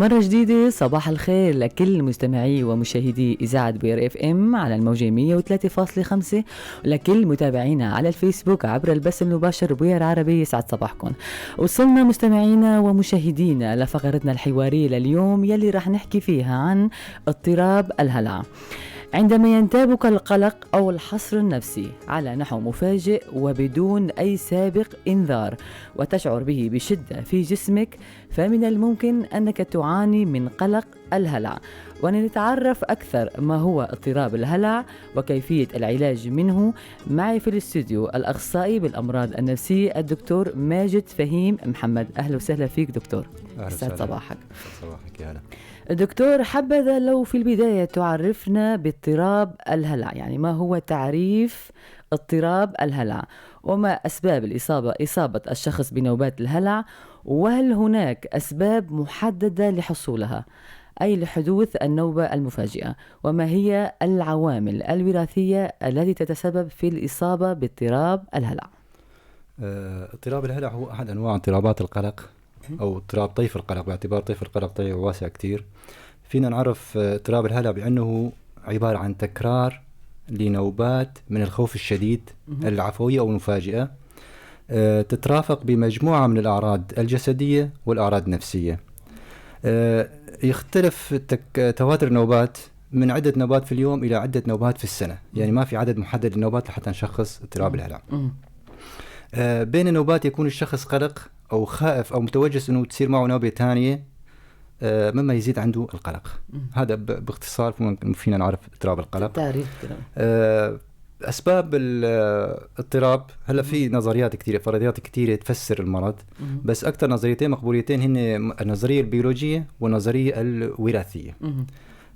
ومرة جديدة صباح الخير لكل مستمعي ومشاهدي إذاعة بوير اف ام على الموجة 103.5 ولكل متابعينا على الفيسبوك عبر البث المباشر بوير عربي. يسعد صباحكم. وصلنا مستمعينا ومشاهدينا لفقرتنا الحوارية لليوم يلي رح نحكي فيها عن اضطراب الهلع. عندما ينتابك القلق أو الحصر النفسي على نحو مفاجئ وبدون أي سابق إنذار وتشعر به بشدة في جسمك، فمن الممكن أنك تعاني من قلق الهلع. ونتعرف أكثر ما هو اضطراب الهلع وكيفية العلاج منه. معي في الاستوديو الأخصائي بالأمراض النفسية الدكتور ماجد فهيم محمد. أهلا وسهلا فيك دكتور. أهلا صباحك. صباحك يا هلا دكتور، حبذا لو في البداية تعرفنا باضطراب الهلع، يعني ما هو تعريف اضطراب الهلع وما أسباب إصابة الشخص بنوبات الهلع، وهل هناك أسباب محددة لحصولها أي لحدوث النوبة المفاجئة، وما هي العوامل الوراثية التي تتسبب في الإصابة باضطراب الهلع؟ اضطراب الهلع هو أحد أنواع اضطرابات القلق أو اضطراب طيف القلق، باعتبار طيف القلق طيف واسع كتير. فينا نعرف اضطراب الهلع بأنه عبارة عن تكرار لنوبات من الخوف الشديد العفوية أو المفاجئة، تترافق بمجموعة من الأعراض الجسدية والأعراض النفسية. يختلف تواتر النوبات من عدة نوبات في اليوم إلى عدة نوبات في السنة، يعني ما في عدد محدد للنوبات لحتى نشخص اضطراب الهلع. بين النوبات يكون الشخص قلق أو خائف أو متوجس أنه تصير معه نوبة تانية مما يزيد عنده القلق. هذا باختصار فينا نعرف اضطراب القلق. أسباب الاضطراب، هلا في نظريات كثيرة، فرضيات كثيرة تفسر المرض، بس أكثر نظريتين مقبوليتين هن النظرية البيولوجية والنظرية الوراثية.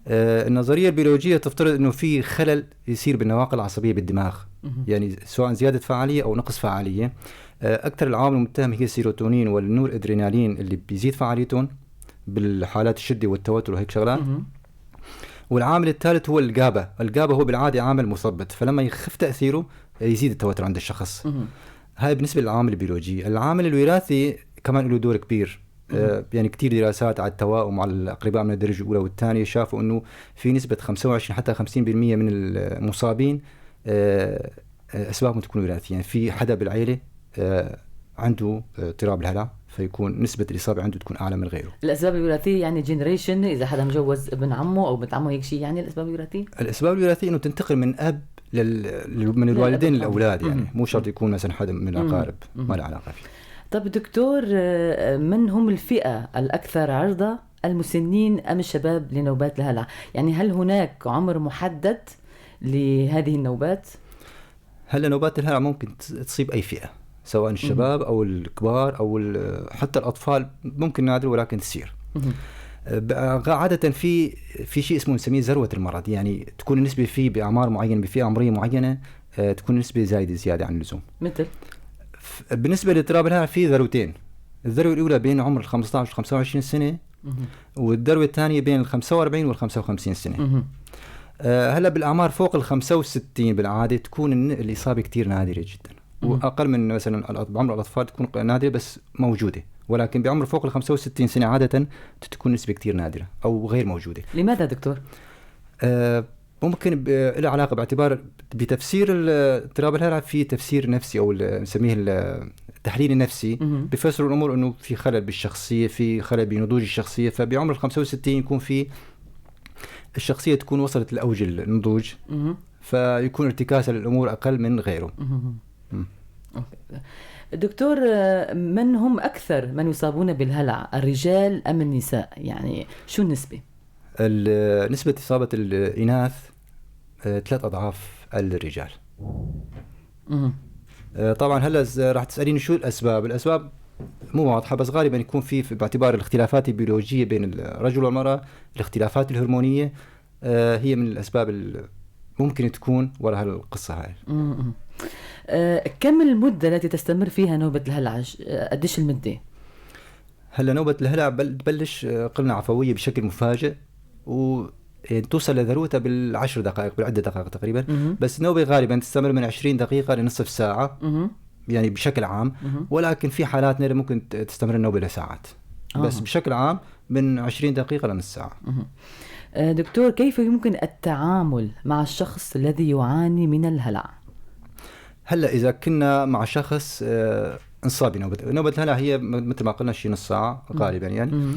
النظرية البيولوجية تفترض أنه في خلل يصير بالنواقل العصبية بالدماغ، يعني سواء زيادة فعالية أو نقص فعالية. أكثر العوامل المتهمة هي السيروتونين والنور إدرينالين اللي بيزيد فعاليتهم بالحالات الشدة والتوتر وهيك شغلات. والعامل الثالث هو الجابا هو بالعادة عامل مثبط، فلما يخف تأثيره يزيد التوتر عند الشخص. هاي بالنسبة للعامل البيولوجي. العامل الوراثي كمان له دور كبير. يعني كتير دراسات على التوائم على الأقرباء من الدرجة الأولى والثانية شافوا أنه في نسبة 25 حتى 50% من المصابين أسبابهم تكون وراثية. يعني في حدا بالعيلة عنده اضطراب الهلع فيكون نسبة الإصابة عنده تكون أعلى من غيره. الأسباب الوراثية يعني جينيريشن، إذا حدا مجوز ابن عمه أو بنت عمه هيك شيء، يعني الأسباب الوراثية. الأسباب الوراثية إنه تنتقل من أب من الوالدين للأولاد، يعني مو شرط يكون مثلا حدا من الأقارب ما له علاقة فيه. طب دكتور، من هم الفئة الأكثر عرضة، المسنين أم الشباب لنوبات الهلع؟ يعني هل هناك عمر محدد لهذه النوبات؟ هلا نوبات الهلع ممكن تصيب أي فئة، سواء الشباب أو الكبار أو حتى الأطفال، ممكن نادر ولكن تصير. عادة في شيء اسمه نسميه ذروة المرض، يعني تكون النسبة فيه بأعمار معينة بفئة عمرية معينة، تكون النسبة زيادة عن اللزوم. مثل بالنسبة للاضطراب الهلع في ذروتين. الذروة الأولى بين عمر 15 و 25 سنة، والذروة الثانية بين 45 و 55 سنة. هلا بالأعمار فوق 65 بالعادة تكون الإصابة كتير نادرة جدا، وأقل من مثلا بعمر الأطفال تكون نادرة بس موجودة، ولكن بعمر فوق 65 سنة عادة تكون نسبة كتير نادرة أو غير موجودة. لماذا دكتور؟ ممكن له علاقة باعتبار بتفسير اضطراب الهلع في تفسير نفسي أو نسميه التحليل النفسي. بفسر الأمور إنه في خلل بالشخصية، في خلل بنضوج الشخصية، فبعمر 65 يكون في الشخصية تكون وصلت لأوج النضوج، فيكون ارتكاسها للأمور أقل من غيره. دكتور، من هم أكثر من يصابون بالهلع، الرجال أم النساء؟ يعني شو النسبة؟ نسبة إصابة الإناث 3 أضعاف الرجال. طبعا هلا راح تسأليني شو الأسباب مو واضحة، بس غالبا يكون في باعتبار الاختلافات البيولوجية بين الرجل والمرأة، الاختلافات الهرمونية هي من الأسباب ممكن تكون وراء هالقصة هاي. كم المدة التي تستمر فيها نوبة الهلع؟ قديش المدة؟ هلا نوبة الهلع تبلش قلنا عفوية بشكل مفاجئ توصل لذروتها بالعشر دقائق، بالعدة دقائق تقريبا. بس النوبة غالبا تستمر من 20 دقيقة لنصف ساعة يعني بشكل عام، ولكن في حالات ممكن تستمر النوبة لساعات. بس بشكل عام من 20 دقيقة لنص ساعة. دكتور، كيف يمكن التعامل مع الشخص الذي يعاني من الهلع؟ هلا إذا كنا مع شخص انصاب بنوبة الهلع، هي مثل ما قلنا شيء نص ساعة غالبا يعني.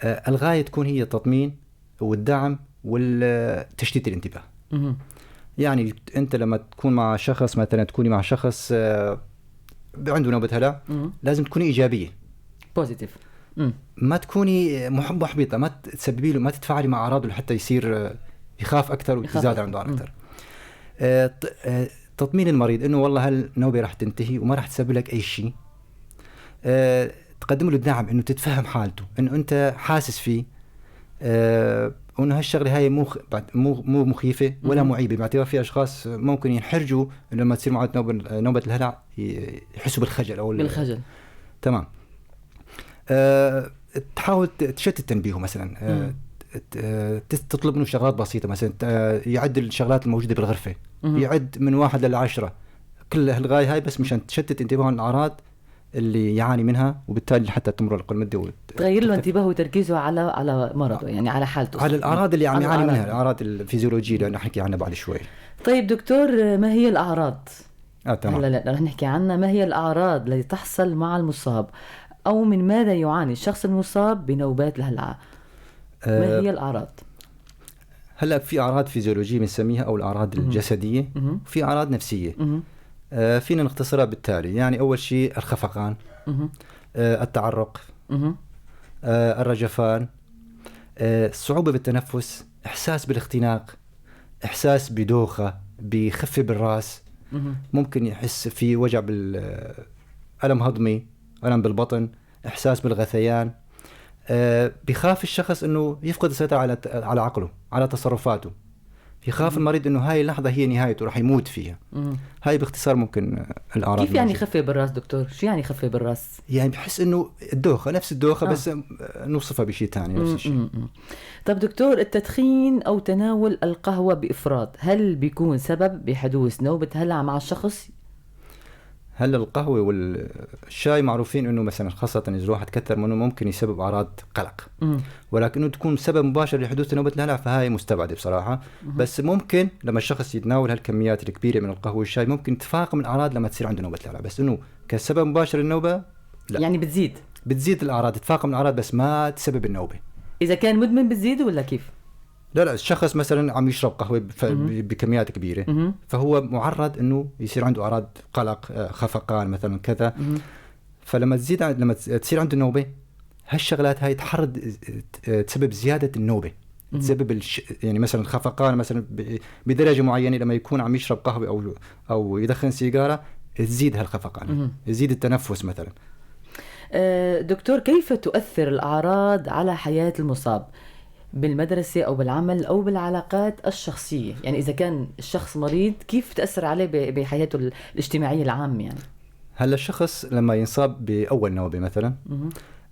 الغاية تكون هي التطمين والدعم والتشتيت الانتباه. يعني أنت لما تكون مع شخص، مثلا تكوني مع شخص عنده نوبة هلع، لازم تكوني إيجابية بوزيتيف. ما تكوني محبطة، ما تسببي له، ما تتفاعلي مع أعراضه لحتى يصير يخاف أكثر ويزداد عنده أكثر. تطمين المريض إنه والله هالنوبة راح تنتهي وما راح تسبب لك أي شيء. تقدم له الدعم، إنه تتفهم حالته، إنه أنت حاسس فيه، وإنه هالشغلة هاي مو مخيفة ولا معيبة، باعتبار في أشخاص ممكن ينحرجوا لما تصير معهم نوبة الهلع، يحسوا بالخجل أو بالخجل. تمام. تحاول تشتت تنبيهه، مثلا تطلب منه شغلات بسيطة، مثلا يعد الشغلات الموجودة بالغرفة، يعد من 1 إلى 10، كل هالغاية هاي بس مشان تشتت انتباهه عن الأعراض اللي يعاني منها، وبالتالي حتى تمرق المدة تغير له انتباهه وتركيزه على مرضه، يعني على حالته، على الأعراض اللي عم يعاني منها، الأعراض الفيزيولوجية اللي نحكي عنها بعد شوي. طيب دكتور، ما هي الأعراض؟ تمام. لا رح نحكي عنها. ما هي الأعراض التي تحصل مع المصاب، أو من ماذا يعاني الشخص المصاب بنوبات الهلع؟ ما هي الأعراض؟ هلا في أعراض فيزيولوجية بنسميها، أو الأعراض الجسدية، في أعراض نفسية. فينا نختصرها بالتالي. يعني أول شيء الخفقان، التعرق، الرجفان، الصعوبة بالتنفس، إحساس بالاختناق، إحساس بدوخة، بخفة بالرأس، ممكن يحس في وجع ألم هضمي، ألم بالبطن، إحساس بالغثيان. بيخاف الشخص إنه يفقد السيطرة على عقله، على تصرفاته. يخاف المريض إنه هاي اللحظة هي نهايته، راح يموت فيها. هاي باختصار ممكن الأعراض. كيف يعني خفة بالراس دكتور؟ شو يعني خفة بالراس؟ يعني بحس إنه الدوخة نفس الدوخة، بس نوصفها بشيء تاني نفس الشيء. طب دكتور، التدخين أو تناول القهوة بإفراط، هل بيكون سبب بحدوث نوبة هلع مع الشخص؟ هلا القهوة والشاي معروفين إنه مثلا خاصة إذا الواحد كثر منه ممكن يسبب أعراض قلق، ولكنه تكون سبب مباشر لحدوث نوبة الهلع فهاي مستبعدة بصراحة. بس ممكن لما الشخص يتناول هالكميات الكبيرة من القهوة والشاي ممكن تفاقم الأعراض لما تصير عنده نوبة الهلع، بس إنه كسبب مباشر للنوبة لا. يعني بتزيد الأعراض، تفاقم الأعراض بس ما تسبب النوبة. إذا كان مدمن بتزيد ولا كيف؟ لا الشخص مثلا عم يشرب قهوة بكميات كبيرة، فهو معرض إنه يصير عنده أعراض قلق، خفقان مثلا كذا. فلما لما تصير عنده نوبة، هالشغلات هاي تسبب زيادة النوبة، تسبب يعني مثلا الخفقان مثلا بدرجة معينة. لما يكون عم يشرب قهوة أو يدخن سيجارة تزيد هالخفقان، يزيد التنفس مثلا. دكتور، كيف تؤثر الأعراض على حياة المصاب بالمدرسة أو بالعمل أو بالعلاقات الشخصية؟ يعني إذا كان الشخص مريض كيف تأثر عليه بحياته الاجتماعية العامة؟ يعني هلا الشخص لما ينصاب بأول نوبة مثلا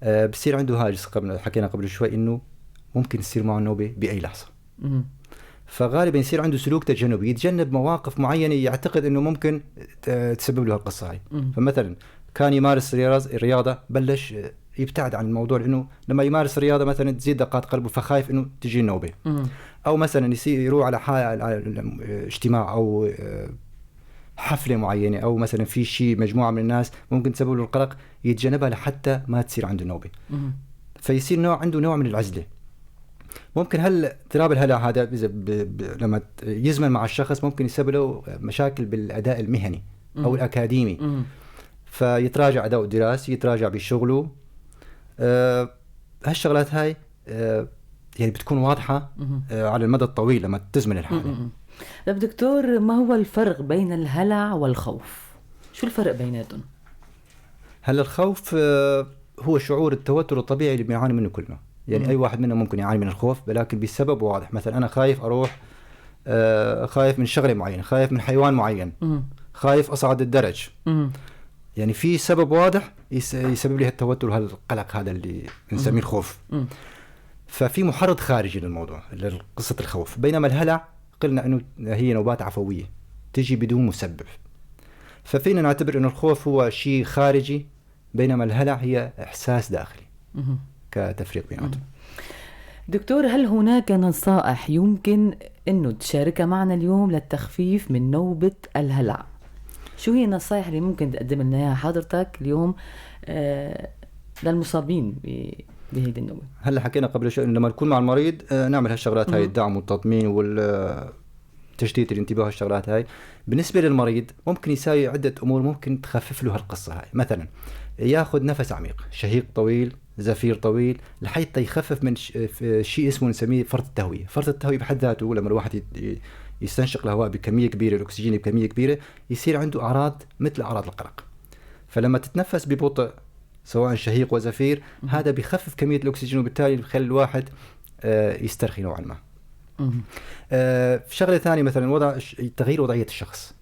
بصير عنده هاجس، حكينا قبل شوي إنه ممكن يصير معه نوبة بأي لحظة. فغالبا يصير عنده سلوك تجنبي، يتجنب مواقف معينة يعتقد إنه ممكن تسبب له هالقصة هاي. فمثلا كان يمارس الرياضة، بلش يبتعد عن الموضوع، لأنه لما يمارس الرياضة مثلا تزيد دقات قلبه، فخايف إنه تجي نوبة. أو مثلا يروح على اجتماع أو حفلة معينة، أو مثلا في شيء مجموعة من الناس ممكن تسبب له القلق، يتجنبها لحتى ما تصير عنده نوبة. فيصير عنده نوع من العزلة. ممكن اضطراب الهلع هذا لما يزمن مع الشخص ممكن يسبب له مشاكل بالأداء المهني أو الأكاديمي، فيتراجع أداء الدراسي، يتراجع بشغله. هالشغلات هاي يعني بتكون واضحة على المدى الطويل لما تزمن الحالة. طب دكتور، ما هو الفرق بين الهلع والخوف؟ شو الفرق بيناتهم؟ هلا الخوف هو شعور التوتر الطبيعي اللي بيعاني منه كلنا. يعني أي واحد منا ممكن يعاني من الخوف، ولكن بسبب واضح. مثلا أنا خايف أروح، خايف من شغلة معينة، خايف من حيوان معين، خايف أصعد الدرج. يعني في سبب واضح يسبب لي التوتر وهالقلق هذا اللي نسميه الخوف. ففي محرض خارجي للموضوع، لقصة الخوف. بينما الهلع قلنا إنه هي نوبات عفوية تجي بدون مسبب، ففينا نعتبر إنه الخوف هو شيء خارجي، بينما الهلع هي إحساس داخلي. كتفريق بيناتهم. دكتور، هل هناك نصائح يمكن أنه تشاركها معنا اليوم للتخفيف من نوبة الهلع؟ شو هي النصائح اللي ممكن تقدم لنا إياها حضرتك اليوم للمصابين بهيدي النوبة؟ هلا حكينا قبل شوي إنه لما نكون مع المريض نعمل هالشغلات هاي، الدعم والتطمين والتشتيت الانتباه، هالشغلات هاي. بالنسبة للمريض ممكن يساوي عدة أمور ممكن تخفف له هالقصة هاي. مثلا ياخذ نفس عميق، شهيق طويل، زفير طويل، لحتى يخفف من شيء اسمه نسميه فرط التهوية. فرط التهوية بحد ذاته لما الواحد يستنشق الهواء بكمية كبيرة، الأكسجين بكمية كبيرة، يصير عنده أعراض مثل أعراض القلق. فلما تتنفس ببطء سواء شهيق وزفير، هذا بيخفف كمية الأكسجين وبالتالي بيخلي الواحد يسترخي نوعا ما. شغلة ثانية مثلا تغيير وضعية الشخص.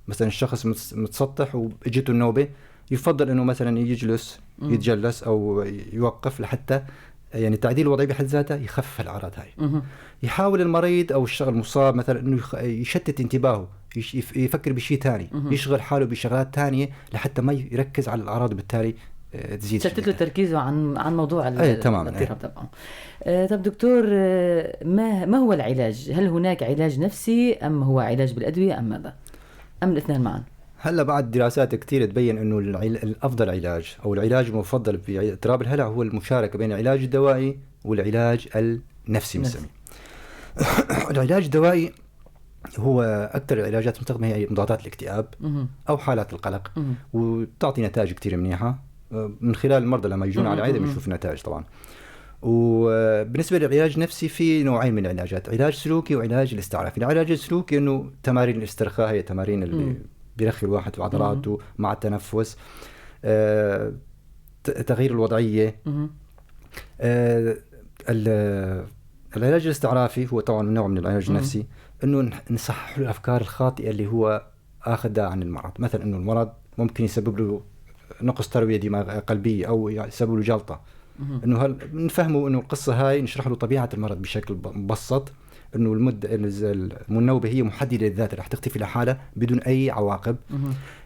مثلا الشخص متسطح وإجته النوبة، يفضل انه مثلا يجلس، يتجلس او يوقف لحتى يعني تعديل الوضعيه بحد ذاته يخفف الاعراض هاي. يحاول المريض او الشخص المصاب مثلا انه يشتت انتباهه، يفكر بشيء ثاني، يشغل حاله بشغلات ثانيه لحتى ما يركز على الاعراض وبالتالي تزيد شتت له تركيزه عن موضوع تماما الاضطراب تبعه. طب دكتور، ما هو العلاج؟ هل هناك علاج نفسي ام هو علاج بالادويه ام ماذا؟ ام الاثنين معا؟ هلا بعد دراسات كثير تبين انه الافضل علاج او العلاج المفضل في اضطراب الهلع هو المشاركه بين العلاج الدوائي والعلاج النفسي بنسميه. العلاج الدوائي هو اكثر العلاجات المستخدمه هي مضادات الاكتئاب او حالات القلق، وتعطي نتائج كثير منيحه من خلال المرضى لما يجون على العياده بنشوف نتائج طبعا. وبالنسبه للعلاج النفسي في نوعين من العلاجات، علاج سلوكي وعلاج الاستعرافي. العلاج السلوكي انه تمارين الاسترخاء، هي تمارين اللي بيرخي الواحد وعضلاته مع التنفس، تغيير الوضعية. العلاج الاستعرافي هو طبعا نوع من العلاج النفسي، انه نصحح له الافكار الخاطئة اللي هو اخذها عن المرض. مثلا انه المرض ممكن يسبب له نقص تروية دماغ قلبية او يسبب له جلطة، انه نفهمه انه القصة هاي، نشرح له طبيعة المرض بشكل مبسط، انه النوبة هي محددة للذات، رح تختفي لحالها بدون اي عواقب.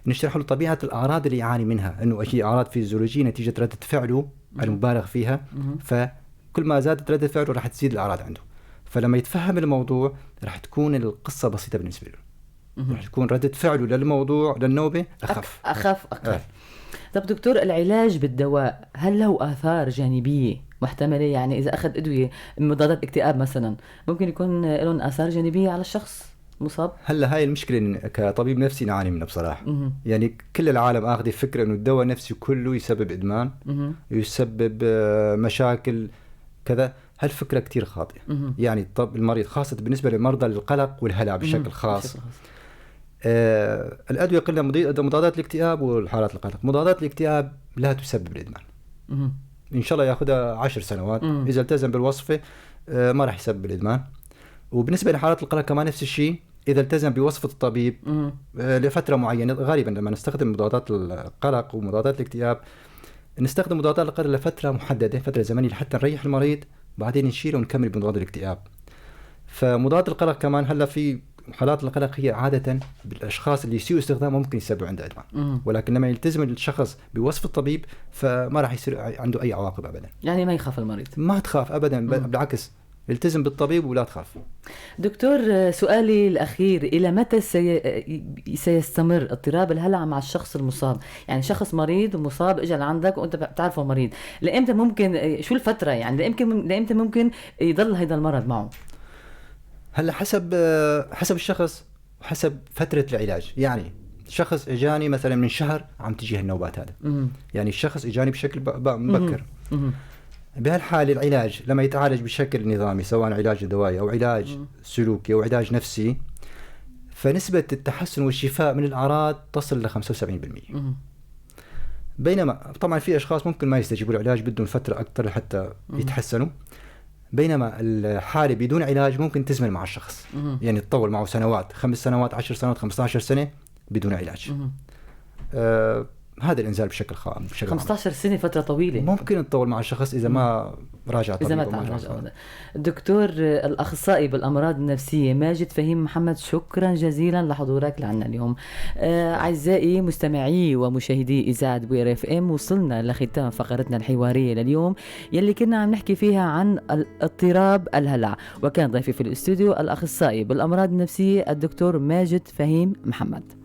نشرح له طبيعة الاعراض اللي يعاني منها، انه هي اعراض فيزيولوجية نتيجة ردة فعله المبالغ فيها، فكل ما زادت ردة فعله رح تزيد الاعراض عنده. فلما يتفهم الموضوع رح تكون القصة بسيطة بالنسبة له، رح تكون ردة فعله للموضوع للنوبة اخف اقل. طب دكتور، العلاج بالدواء هل له آثار جانبية محتملة؟ يعني إذا أخذ أدوية مضادات اكتئاب مثلا ممكن يكون لهم آثار جانبية على الشخص المصاب؟ هلا هاي المشكلة كطبيب نفسي نعاني منها بصراحة. يعني كل العالم أخذ فكرة إنه الدواء النفسي كله يسبب إدمان، يسبب مشاكل كذا. هالفكرة كتير خاطئة. يعني طب المريض خاصة بالنسبة لمرضى القلق والهلع بشكل خاص، الأدوية قلنا مضادات الاكتئاب والحالات القلق. مضادات الاكتئاب لا تسبب الإدمان، إن شاء الله يأخذها 10 سنوات إذا التزم بالوصفة ما راح يسبب الإدمان. وبالنسبة لحالات القلق كمان نفس الشيء، إذا التزم بوصفة الطبيب لفترة معينة. غالبا لما نستخدم مضادات القلق ومضادات الاكتئاب نستخدم مضادات القلق لفترة محددة، فترة زمنية، لحتى نريح المريض، بعدين نشيله ونكمل بمضاد الاكتئاب. فمضاد القلق كمان هلا في حالات القلق هي عادة بالأشخاص اللي يسيء استخدامه ممكن يسبب عنده إدمان، ولكن لما يلتزم الشخص بوصف الطبيب فما راح يصير عنده أي عواقب أبدا. يعني ما يخاف المريض؟ ما تخاف أبدا، بالعكس التزم بالطبيب ولا تخاف. دكتور، سؤالي الأخير، إلى متى سيستمر اضطراب الهلع مع الشخص المصاب؟ يعني شخص مريض ومصاب إجا لعندك وأنت بتعرفه مريض، لإمتى ممكن، شو الفترة يعني لإمتى ممكن يضل هذا المرض معه؟ هلا حسب الشخص وحسب فترة العلاج. يعني شخص اجاني مثلا من شهر عم تجيه النوبات هذا، يعني الشخص اجاني بشكل مبكر، بهالحالة العلاج لما يتعالج بشكل نظامي، سواء علاج دوائي او علاج سلوكي او علاج نفسي، فنسبة التحسن والشفاء من الاعراض تصل ل 75%. بينما طبعا في اشخاص ممكن ما يستجيبوا العلاج، بدهم فترة اكثر حتى يتحسنوا، بينما الحالة بدون علاج ممكن تزمن مع الشخص، يعني تطول معه سنوات، 5 سنوات، 10 سنوات، 15 سنة بدون علاج. هذا الإنزال بشكل خام. 15 سنة فترة طويلة. ممكن تطول مع الشخص إذا ما راجع طبيب. الدكتور الأخصائي بالأمراض النفسية ماجد فهيم محمد، شكرا جزيلا لحضورك لعنا اليوم. أعزائي مستمعي ومشاهدي إذاعة بوير اف ام، وصلنا لختام فقرتنا الحوارية لليوم يلي كنا عم نحكي فيها عن اضطراب الهلع، وكان ضيفي في الاستوديو الأخصائي بالأمراض النفسية الدكتور ماجد فهيم محمد.